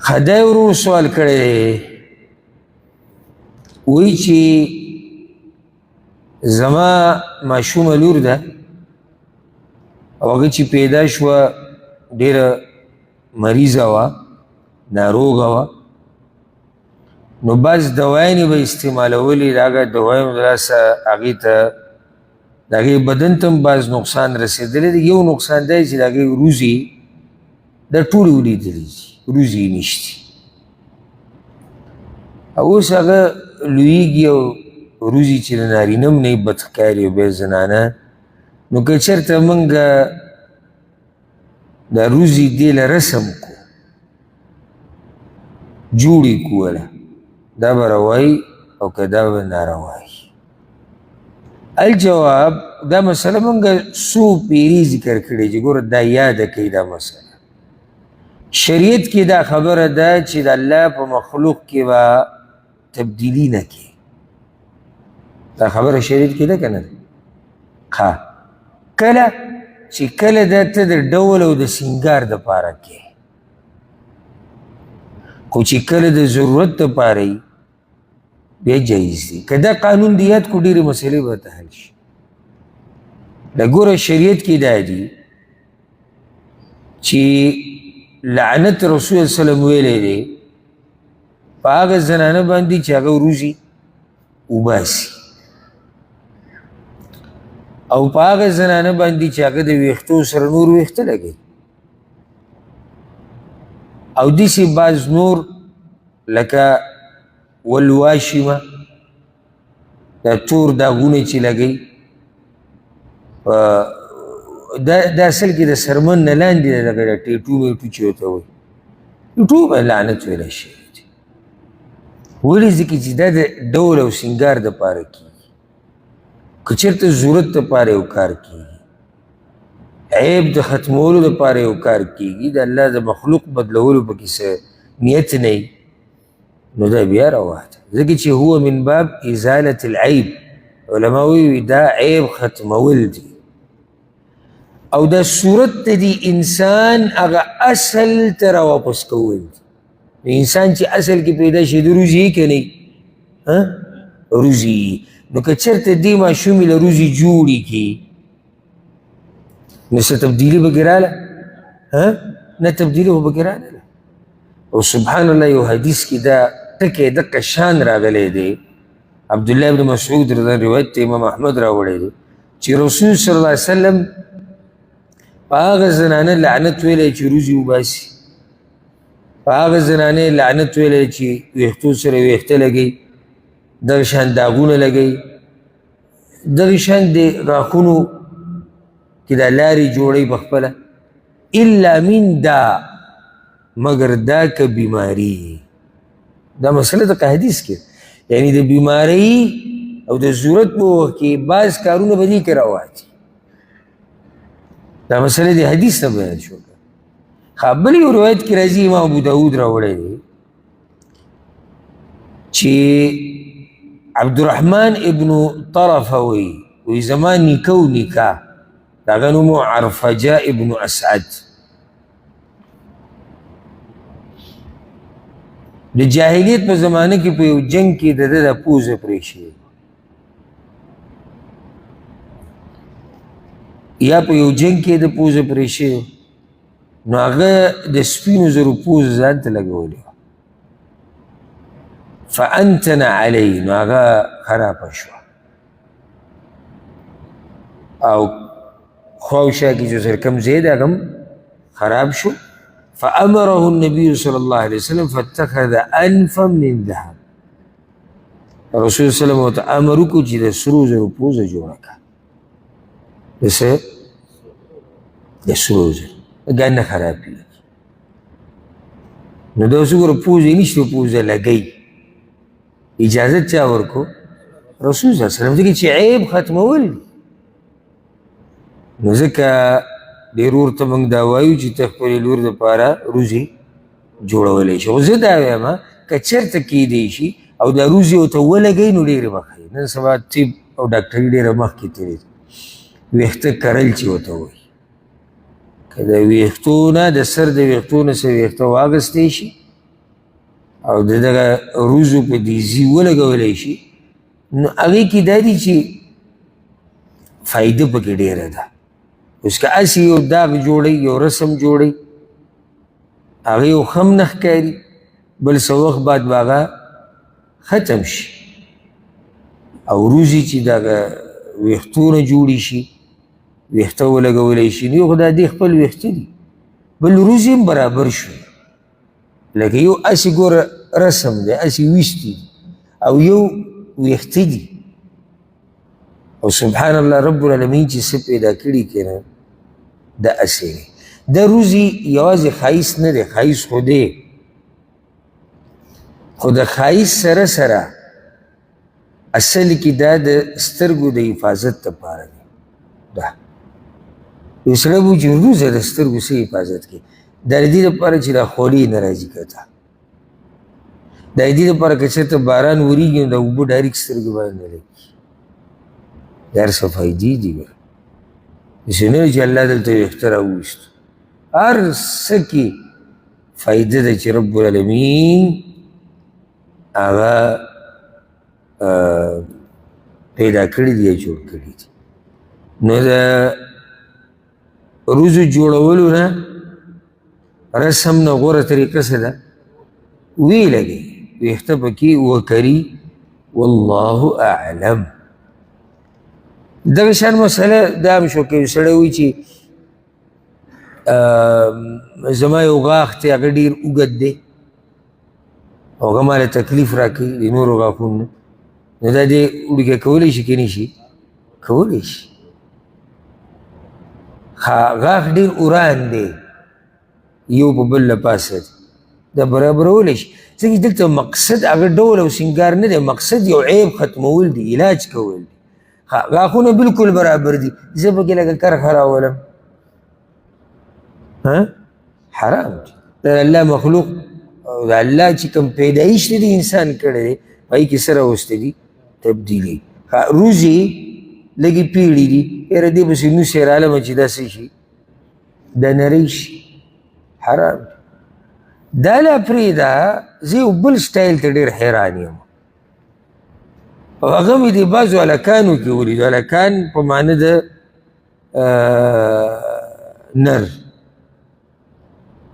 خدای ورور سوال کړی دی وایي چې زما ماشومه لور ده او هغه چې پیدا شوه ډېره مریضه وه ناروغه وه نو بعض دوايانې به استعمالولې د هغه دوايانو د لاسه هغې ته د هغې بدن ته هم بعض نقصان رسېدلی دی یو نقصان دی چې د هغې روزي دا ټولې ولیدلې دي روزي یې نشتي او اوس هغه لویږي او روزي چې د نارینه هم نه یې بد ښکاري او بیا زنانه نو که چېرته موږ دا روزي دې له رسم کو جوړې کوله دا به روایي او که دا به ناروایي الجواب دا مسله موږ څو پیري ذکر کړې چې ګوره دا یاده کوي دا مسله شریعت کې دا خبره ده چې د الله په مخلوق کې به تبدیلي نه کوي دا خبره شریعت کې ده که نه ده ښه کله چې کله دا ته د ډول او د سینګار دپاره کې خو چې کله د ضرورت دپاره یي بیا جایز دی که دا قانون دی یاد کو ډېرې مسلې به ته حل شي د ګوره شریعت کې دا دي چې لعنت رسول صلی وسلم ویلی دی په هغه زنانه باندې چې هغه روزي وباسي او په هغه زنانه باندې چې هغه د ویښتو سره نور ویښته لګوي او داسې بعض نور لکه والواشمه دا تور داغونه چې لګوي دا اصل کې د سرمن نه لاندې دغه ټیټو میټو چې ورته وایي ټیټو به لعنت ویلی شوی دی ولې ځکه چې دا د ډول او سینګار دپاره کېږي که چېرته ضرورت دپاره یو کار کېږي عیب د ختمولو دپاره یو کار کېږي د الله د مخلوق بدلولو پکې څه نیت نه وي نو دا بیا روا ده ځکه چې هو من باب ازالة العیب علما وایي دا عیب ختمول دی او دا صورت ته دی انسان هغه اصل ته راواپس کول دی انسان چې اصل کې پیدا شي د روزي یې که نه روزي نو که چېرته دې ماشومې له روزي جوړې کړي نو څه تبدیلي پکې راغله نه تبدیلي خو پکې راغله او سبحان الله یو حدیث کې دا ټکی دقه شان راغلی دی عبدالله ابن مسعود رضا روایت ته امام احمد راوړی دی چې رسول صلی الله علیه وسلم په هغه زنانه لعنت ویلی چې روزي وباسي په هغه زنانې لعنت ویلی چې ویښتو سره ویښته لګوي دغه شان داغونه لګوي دغه شان د غاښونو کې دا لارې جوړوي په خپله الا من دا مگر دا که بیماري دا مسله د حدیث کې یعنی د بیمارۍ او د ضرورت په وخت کې بعض کارونه به دې کې راواتي دا مسله د حدیث نه بیان شو بل یو روایت کې راځي امام ابو داود راوړی دی چې عبدالرحمن ابن طرفه وی زما نیکه و نیکه د هغه نوم و عرفجه ابن اسعد د جاهلیت په زمانه کې په یو جنگ کې د ده د پوزه پرې شوې یا په یو جنگ کې د پوزه پرې شوې نو هغه د سپینو زرو پوزه ځان ته لګولې وه فانتن علی نو هغه خرابه شوه او خواوشا کې چې سره کوم ځای دی هغه هم خراب شو فامره النبي صلی الله علیه وسلم فاتخذ انفا من ذهب رسول صلی الله علیه وسلم ته امر وکړو چې د سرو زرو پوزه جوړه کړه د څه د سرو زرو ګان نه خرابېږي نو دا اوس وګوره پوزه یې نشته پوزه لګوي اجازه چا ورکړو رسول صلی الله علیه وسلم ځکه چې عیب ختمول دي نو ځکه ډېر ورته موږ دا وایو چې ته خپلې لور دپاره روزي جوړولی شي خو زه دا وایم که چېرته کیدی شي او دا روزي ورته ولګوي نو ډېرې به ښه نن سبا طب او ډاکټري ډېره مخکې تللې ده ویښته کرل چې ورته وایي که د ویښتو نه د سر د ویښتو نه څه ویښته واخیستی شي او دغه روزو په دې زی ولګولی شي نو هغې کې دا دي چې فایده پکې ډېره ده. اوس که هسې یو داغ جوړوي یو رسم جوړوي هغې یو ښه هم نه ښکاري بل څه وخت بعد به هغه ختم شي. او روزي چې دغه ویښتونه جوړې شي ویښته ولګولی شي نو یو خو دا دې خپل ویښته دي بل روزي هم برابر شو لکه یو هسې ګوره رسم دی هسې ویشتي او یو ویښته دي او سبحان الله رب العالمین چې څه پیدا کړي که نه دا هسې دی. دا روزي یوازې ښایست نه دی ښایست خو دی خو د ښایست سره سره اصل کې دا د سترګو د حفاظت دپاره دی. دا یو سړی به چې روزه د سترګو څه حفاظت کوي دا د دې دپاره چې دا خولې نه راځي کته دا د دې دپاره که چېرته باران وریږي نو دا اوبه ډایرکټ سترګې باندې نه لګي دا هر څه فایدې دي ګوره داسې نه چې الله دلته ویښته راوویستو هر څه کې فایده ده چې رب العالمین هغه پیدا کړي دي یا جوړ کړي دي. نو د روزو جوړولو نه رسم نه غوره طریقه څه ده ویې لګي ویښته پکې وکري والله اعلم. دغه شان مسله دا هم شو که یو سړی وایي چې زما یو غاښ دی هغه ډېر اوږد دی او هغه ماله تکلیف راکوي د نورو غاښونو نو دا دې وړوکی کولی شي که نه شي کولی شي. غاښ ډېر وران دی یو په بل له پاسه دی دا برابرولی شي ځکه دلته مقصد هغه ډول او سینګار نه دی مقصد یو عیب ختمول دی علاج کول دی. غاښونه بلکل برابر دي زه پکې لکه کرښه راولم حرام دی. د الله مخلوق او د الله چې کوم پیدایش دی انسان کړی دی پای کې څه راوستی دي تبدیلي. روزي لږې پیړې دي یاره دې پسې نوس یې رالمه چې دا څه شي دا نری شي حرام دی. دا لا پرېږده زه یو بل سټایل ته ډېر حیران یم او هغه مې د بعضو هلکانو کې ولیدو هلکان په معنی د نر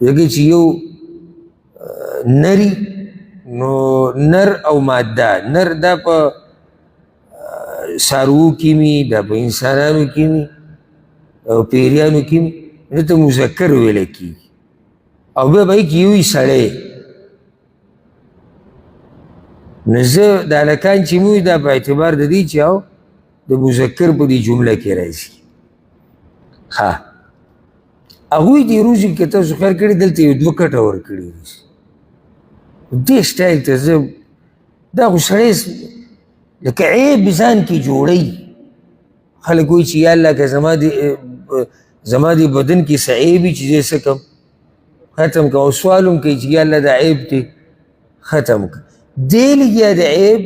لکه چې یو نری نو نر او ماده نر دا په څاروو کې وي دا په انسانانو کې وي او پیریانو کې وي نو ته مذکر ویلی کېږي او بیا به یې کې یو سړی نو زه د هلکان چې موي دا په اعتبار د دې چې او د مذکر په دې جمله کې راځي. ښه هغوی دې روزي کې تاسو خیر کړي دلته یو دوه کټه ورکړي دې سټایل ته زه دا خو سړی لکه عیب ځان کې جوړوي خلک وایي چې یا الله که زما دې بدن کې څه عیب وي چې زه څه کړم ختم کړم او سوال هم کوي چې یا الله دا عیب دی ختم کړه دې لګیا د عیب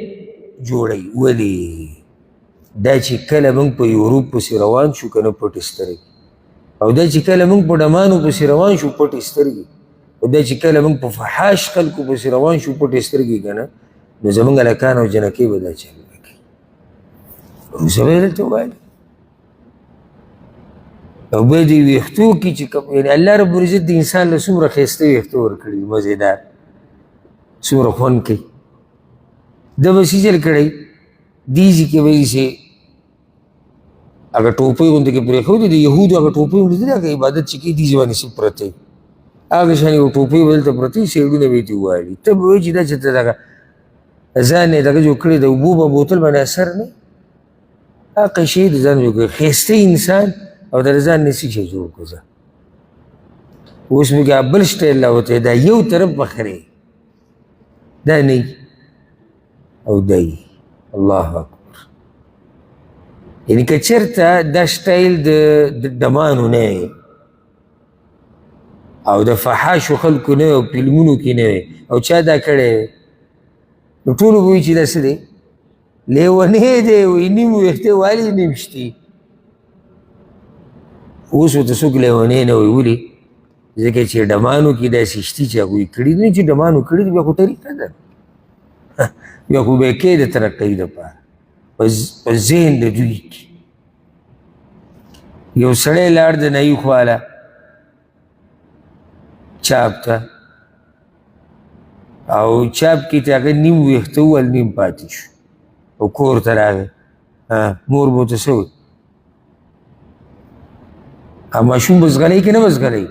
جوړوي ولې دا چې کله موږ په یوروپ پسې روان شو که نه پټې سترګې او دا چې کله موږ په ډمانو پسې روان شو پټې سترګې او دا چې کله موږ په فحاش خلکو پسې روان شو پټې سترګې که نه نو زموږ هلکان او جنکۍ به دا چل وکړي روزه به یې دلته ووایي او بیا دې ویښتو کې چې کوم یعنې الله رب العزت د انسان له څومره ښایسته ویښته ورکړي مزېدار څومره خوند کوي ده به څه چل کړی دیزي کې به یې هغه ټوپۍ غوندې کې پرېښودې د یهودو هغه ټوپۍ غوندې دي هغه عبادت چې کوي دیزي باندې څه پرته وي هغه شان یو ټوپۍ به دلته پرته وي سیډونه به یې ترې ووالي ته به وایي چې دا چې ته دغه ځان یې دغه جوړ کړی د اوبو په بوتل باندې اثر نه هغه قیشې د ځان جوړ کړی ښایسته انسان او د ځان نه څه شی جوړ کړو زه اوس مې که بل سټایل راوتی دا یو طرف بخرې دا نه او دی الله اکبر یعنی که چېرته دا سټایل د ډمانو نه او د فحاشو خلکو نه او فلمونو کې نه او چا دا کړی نو ټولو به وایي چې دا څه دی لیونی دی وایي نیم ویښته والي نیم شتي اوس ورته څوک لیونی نه وایي ولې ځکه چې ډمانو کې داسې شتي چې هغوی کړي دي چې ډمانو کړي دي بیا خو طریقه ده بیا خو به یې کې د ترقۍ دپاره په ذهن د دوی کې یو سړی لاړ د نایي خواله چاپ ته او چاپ کې ته هغه نیم ویښته وویل نیم پاتې شو او کور ته راغی مور به ورته څه وایي او ماشوم به زغلی که نه به زغلی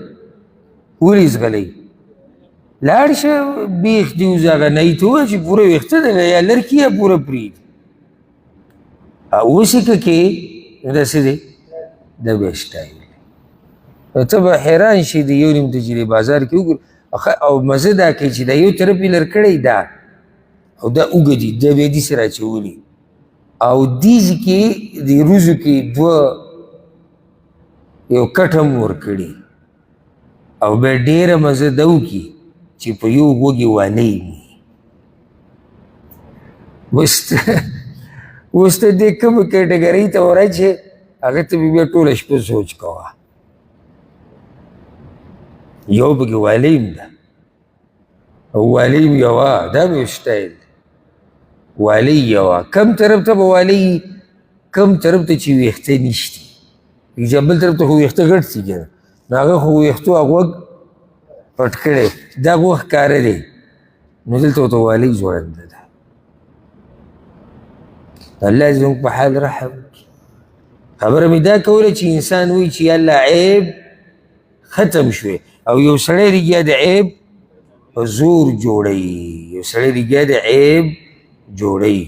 ولې زغلی لاړ شه بیخ دې اوس هغه نایي ته ووایه چې پوره ویښته ده یا لرکي یا پوره پرېږدي اوس یې که کې نو داسې دی دا بیا سټایل دی ته به حیران شي د یو نیم ته چې دی بازار کې وګورو او مزه دا کوي چې دا یو طرف یې لر کړی دا او دا اوږه دي دا بیا داسې راچولي او دیزې کې د روزو کې دوه یو کټ هم ورکړي او بیا ډېره مزه ده وکړي چې په یو غوږ یې والی وي اوس ته دې کومې کټګرۍ ته ورچې هغه ته بیا ټوله شپه سوچ کوه یو پکې والیم ده او والیم یوه دا به سټایل دی والی یوه کم طرف ته به والی کم طرف ته چې ویښته نشتي چې بل طرف ته خو ویښته غټ سي که نه نو هغه خو ویښتو غوږ پټ کړی دا غوږ ښکاره دی نو دلته ورته والی ځوړنده ده الله زموږ په حال رحم وکړي خبره مې دا کوله چې انسان وایي چې یالله عیب ختم شوی او یو سړی رګیا د عیب په زور جوړوي یو سړی رګیا د عیب جوړوي